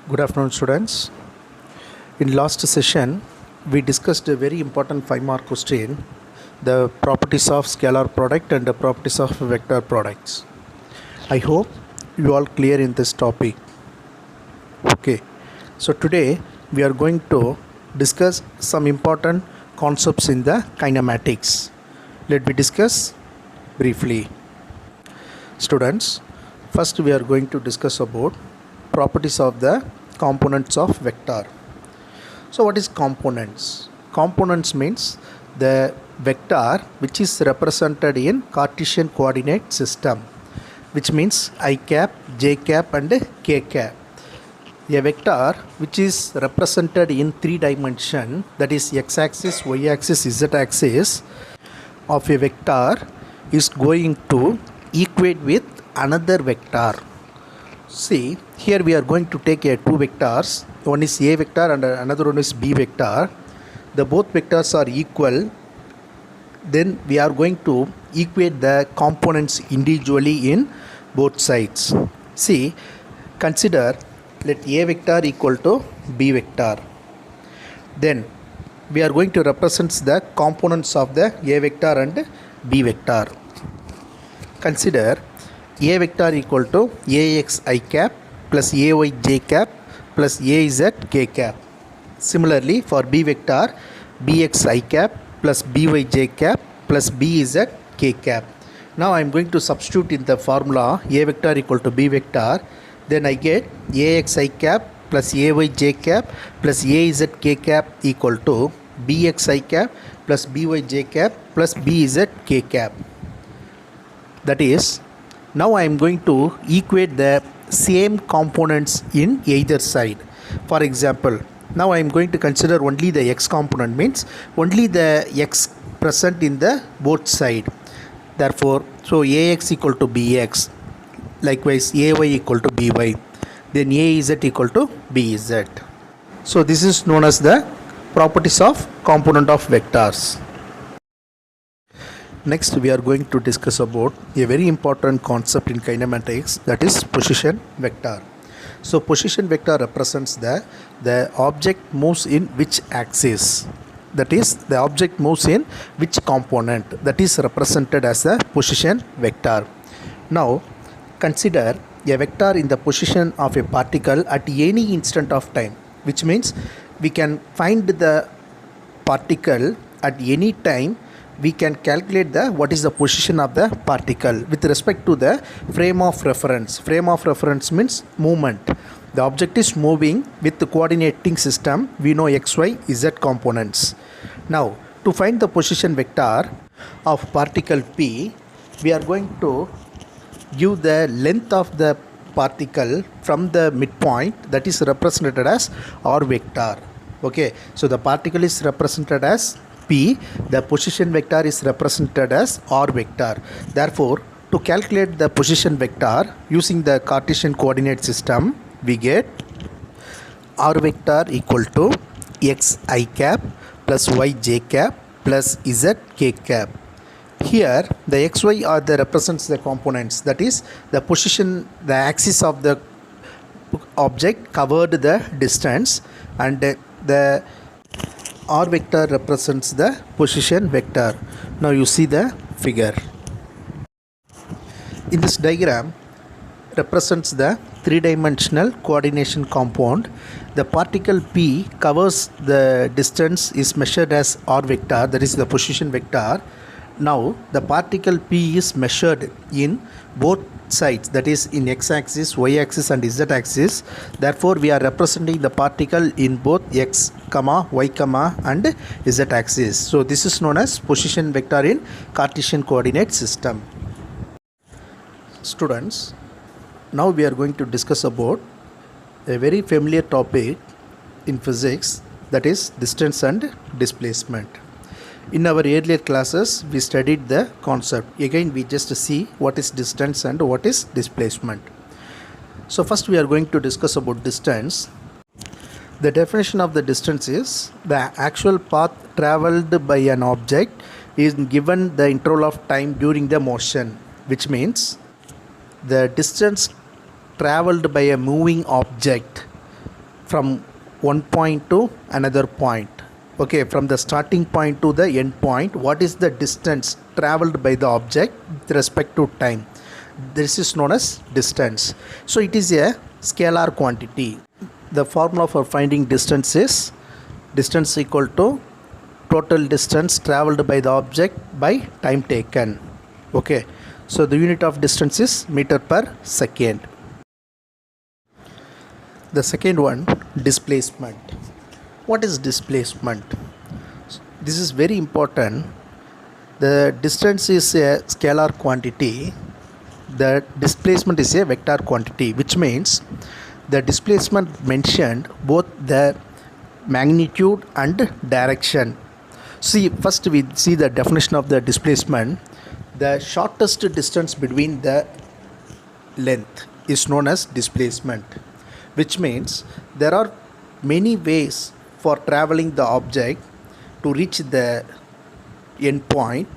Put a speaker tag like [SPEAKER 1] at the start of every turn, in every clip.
[SPEAKER 1] Good afternoon, students. In last session, we discussed a very important 5-mark question, the properties of scalar product and the properties of vector products. I hope you all clear in this topic. Okay, so today we are going to discuss some important concepts in the kinematics. Let me discuss briefly. Students, first we are going to discuss about properties of the components of vector. So what is components? Components means the vector which is represented in Cartesian coordinate system, which means I cap, j cap and k cap. A vector which is represented in 3 dimension, that is x axis, y axis, z axis of a vector is going to equate with another vector. See, here we are going to take 2 vectors. One is a vector and another one is b vector. The both vectors are equal. Then we are going to equate the components individually in both sides. See, consider let a vector equal to b vector. Then we are going to represent the components of the a vector and b vector. Consider a vector equal to ax I cap plus ay j cap plus az k cap. Similarly, for b vector, bx I cap plus by j cap plus bz k cap. Now I am going to substitute in the formula a vector equal to b vector. Then I get ax I cap plus ay j cap plus az k cap equal to bx I cap plus by j cap plus bz k cap. That is, now I am going to equate the same components in either side. For example, now I am going to consider only the x component, means only the x present in the both side. Therefore, so ax equal to bx, likewise ay equal to by, then az equal to bz. So this is known as the properties of component of vectors. Next, we are going to discuss about a very important concept in kinematics, that is position vector. So position vector represents the object moves in which axis, that is the object moves in which component, that is represented as a position vector. Now consider a vector in the position of a particle at any instant of time, which means we can find the particle at any time. We can calculate what is the position of the particle with respect to the frame of reference. Frame of reference means movement. The object is moving with the coordinating system. We know x, y, z components. Now, to find the position vector of particle P, we are going to give the length of the particle from the midpoint, that is represented as r vector. Okay, so the particle is represented as P, the position vector is represented as r vector. Therefore, to calculate the position vector using the Cartesian coordinate system, we get r vector equal to x I cap plus y j cap plus z k cap. Here the xy are the represents the components, that is the position, the axis of the object covered the distance, and the r vector represents the position vector. Now you see the figure. In this diagram represents the 3-dimensional coordination compound. The particle P covers the distance is measured as r vector, that is the position vector. Now the particle P is measured in both sides, that is in x-axis, y-axis and z-axis. Therefore we are representing the particle in both x, y, and z-axis. So this is known as position vector in Cartesian coordinate system. Students, now we are going to discuss about a very familiar topic in physics, that is distance and displacement. In our earlier classes, we studied the concept. Again, we just see what is distance and what is displacement. So first we are going to discuss about distance. The definition of the distance is the actual path traveled by an object is given the interval of time during the motion, which means the distance traveled by a moving object from one point to another point. Okay, from the starting point to the end point, what is the distance traveled by the object with respect to time? This is known as distance. So it is a scalar quantity. The formula for finding distance is distance equal to total distance traveled by the object by time taken. Okay, so the unit of distance is meter per second. The second one, displacement. What is displacement? This is very important. The distance is a scalar quantity. The displacement is a vector quantity, which means the displacement mentioned both the magnitude and direction. See, first we see the definition of the displacement. The shortest distance between the length is known as displacement, which means there are many ways for traveling the object to reach the end point.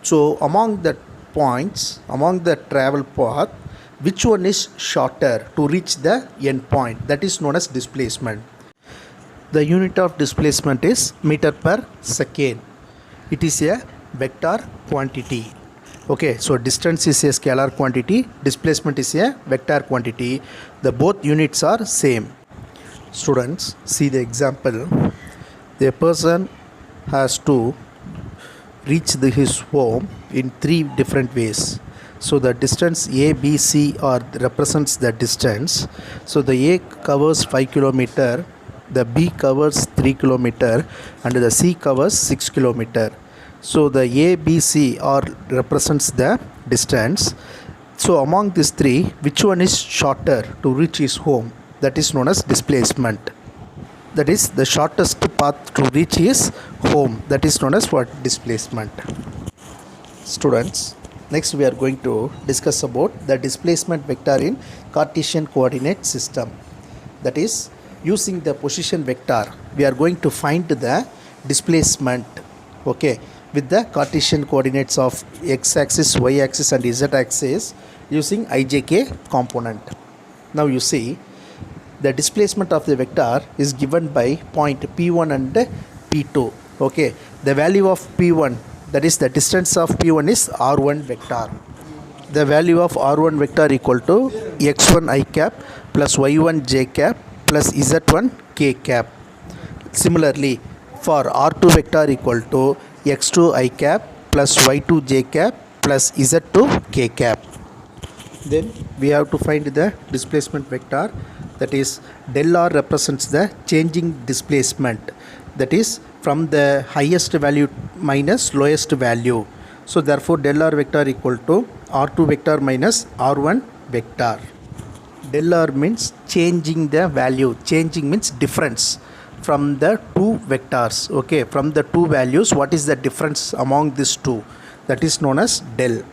[SPEAKER 1] So among the points, among the travel path, which one is shorter to reach the end point? That is known as displacement. The unit of displacement is meter per second. It is a vector quantity. Okay, so distance is a scalar quantity, displacement is a vector quantity. The both units are same. Students, see the example. The person has to reach his home in three different ways. So the distance A, B, C represents the distance. So the A covers 5 km, the B covers 3 km, and the C covers 6 km. So the A, B, C represents the distance. So among these three, which one is shorter to reach his home? That is known as displacement. That is the shortest path to reach his home. That is known as what? Displacement. Students, next we are going to discuss about the displacement vector in Cartesian coordinate system. That is, using the position vector, we are going to find the displacement. Okay, with the Cartesian coordinates of x-axis, y-axis and z-axis using ijk component. Now you see, the displacement of the vector is given by point P1 and P2. Okay, the value of P1, that is the distance of P1 is R1 vector. The value of R1 vector equal to x1 I cap plus y1 j cap plus z1 k cap. Similarly, for R2 vector equal to x2 I cap plus y2 j cap plus z2 k cap. Then we have to find the displacement vector. That is, del R represents the changing displacement. That is from the highest value minus lowest value. So therefore del R vector equal to R2 vector minus R1 vector. Del R means changing the value. Changing means difference from the two vectors. Okay, from the two values, what is the difference among these two? That is known as del.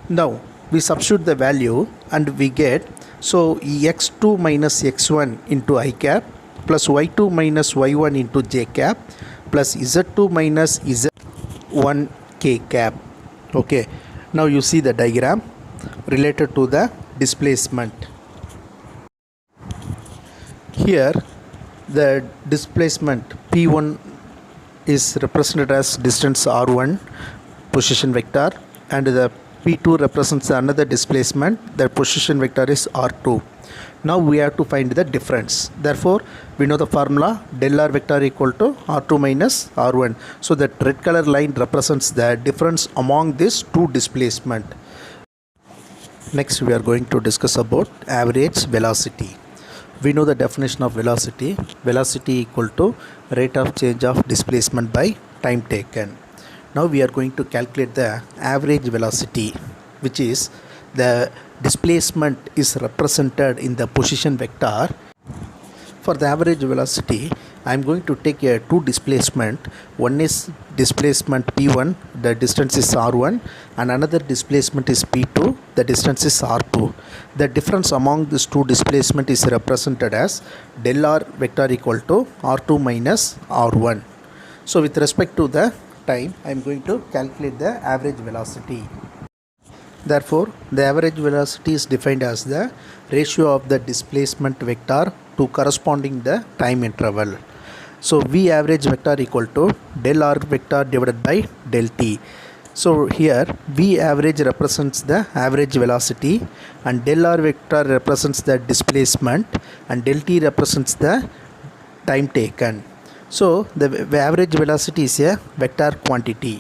[SPEAKER 1] Now we substitute the value and we get, so x2 minus x1 into I cap plus y2 minus y1 into j cap plus z2 minus z1 k cap. Okay, now you see the diagram related to the displacement. Here the displacement P1 is represented as distance R1 position vector, and the P2 represents another displacement. The position vector is R2. Now we have to find the difference. Therefore we know the formula, del R vector equal to R2 minus R1. So that red color line represents the difference among these two displacement. Next we are going to discuss about average velocity. We know the definition of velocity. Velocity equal to rate of change of displacement by time taken. Now we are going to calculate the average velocity, which is the displacement is represented in the position vector. For the average velocity, I am going to take two displacement. One is displacement P1, the distance is R1, and another displacement is P2, the distance is R2. The difference among these two displacement is represented as del R vector equal to R2 minus R1. So with respect to the time, I am going to calculate the average velocity. Therefore, the average velocity is defined as the ratio of the displacement vector to corresponding the time interval. So V average vector equal to del R vector divided by del T. So here V average represents the average velocity and del R vector represents the displacement and del T represents the time taken. So the average velocity is a vector quantity.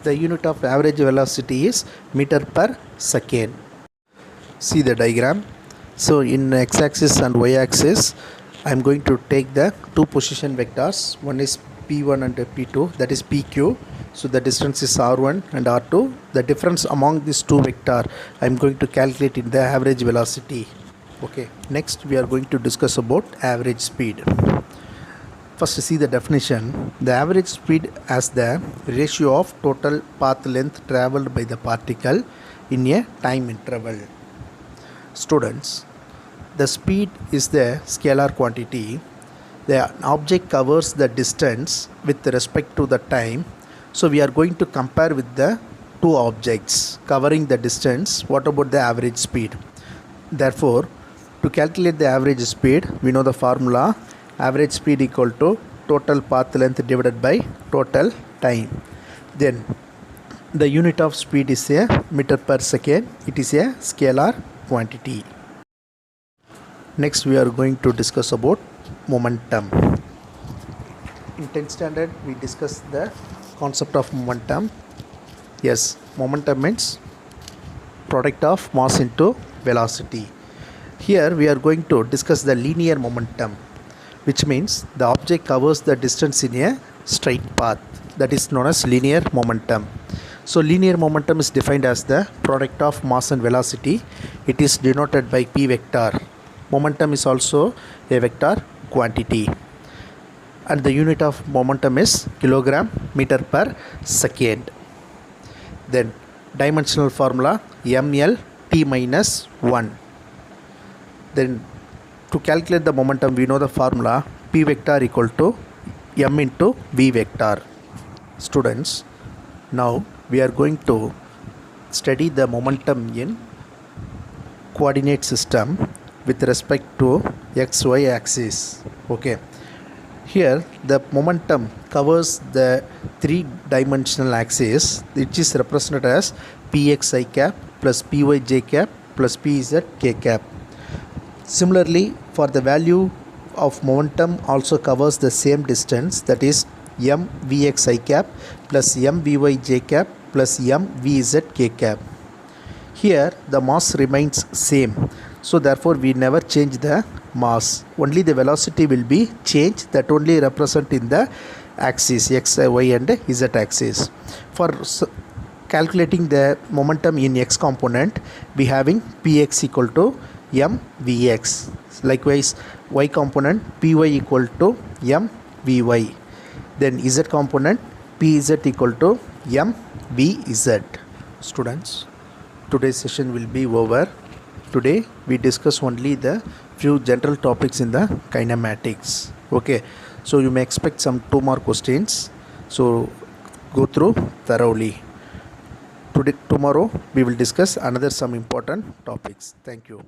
[SPEAKER 1] The unit of average velocity is meter per second. See the diagram. So in x-axis and y-axis I am going to take the two position vectors. One is P1 and P2, that is PQ. So the distance is R1 and R2. The difference among these two vectors I am going to calculate in the average velocity. Okay. Next we are going to discuss about average speed. First see the definition. The average speed as the ratio of total path length travelled by the particle in a time interval. Students, the speed is the scalar quantity. The object covers the distance with respect to the time. So we are going to compare with the two objects covering the distance. What about the average speed? Therefore, to calculate the average speed, we know the formula. Average speed equal to total path length divided by total time. Then the unit of speed is a meter per second. It is a scalar quantity. Next we are going to discuss about momentum. In 10th standard we discussed the concept of momentum. Yes, momentum means product of mass into velocity. Here we are going to discuss the linear momentum, which means the object covers the distance in a straight path. That is known as linear momentum. So linear momentum is defined as the product of mass and velocity. It is denoted by P vector. Momentum is also a vector quantity. And the unit of momentum is kilogram meter per second. Then dimensional formula ml t minus 1. Then to calculate the momentum we know the formula P vector equal to m into v vector. Students, now we are going to study the momentum in coordinate system with respect to xy axis. Okay, here the momentum covers the three-dimensional axis, which is represented as pxi cap plus pyj cap plus pz k cap. Similarly, for the value of momentum also covers the same distance, that is m vxi cap plus m vyj cap plus m vz k cap. Here the mass remains same, so therefore we never change the mass. Only the velocity will be changed, that only represent in the axis x, y and z axis. For calculating the momentum in x component, we having px equal to m vx. Likewise, y component py equal to m vy. Then z component pz equal to m vz. Students, today's session will be over. Today we discuss only the few general topics in the kinematics. Okay, so you may expect some 2 more questions, so go through thoroughly. Tomorrow we will discuss another some important topics. Thank you.